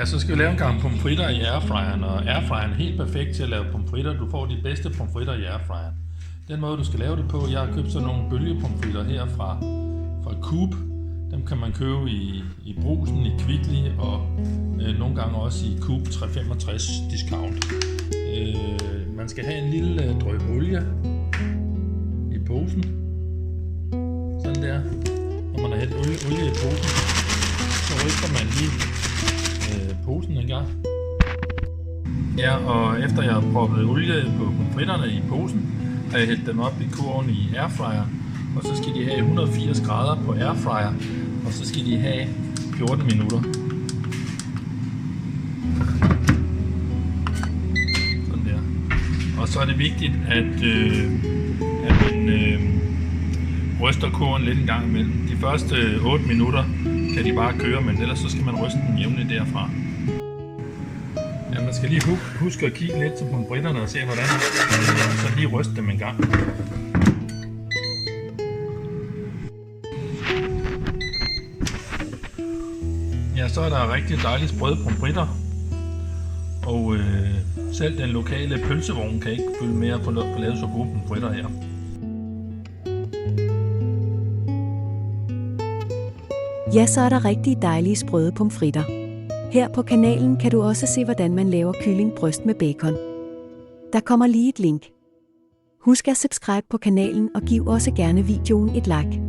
Ja, så skal vi lave en gang pomfritter i airfryeren, og airfryeren er helt perfekt til at lave pomfritter. Du får de bedste pomfritter i airfryeren. Den måde, du skal lave det på, jeg har købt sådan nogle bølgepomfritter her fra Coop. Dem kan man købe i Brugsen, i Kvickly og nogle gange også i Coop 365 discount. Man skal have en lille drøb olie i posen. Sådan der. Når man har hældt olie i posen, så ryster man lige posen en gang. Ja, og efter jeg har proppet olie på pomfritterne i posen, har jeg hældt dem op i kurven i airfryer, og så skal de have 180 grader på airfryer, og så skal de have 14 minutter. Sådan der. Og så er det vigtigt, at man ryster kurven lidt en gang imellem. De første 8 minutter kan de bare køre, men ellers så skal man ryste den jævnligt derfra. Ja, man skal lige huske at kigge lidt til pomfritterne og se hvordan så lige ryste dem en gang. Ja, så er der rigtig dejligt sprøde pomfritter, og selv den lokale pølsevogn kan ikke følge med at få lavet så gode pomfritter her. Ja, så er der rigtig dejlige sprøde pomfritter. Her på kanalen kan du også se, hvordan man laver kyllingbryst med bacon. Der kommer lige et link. Husk at subscribe på kanalen og giv også gerne videoen et like.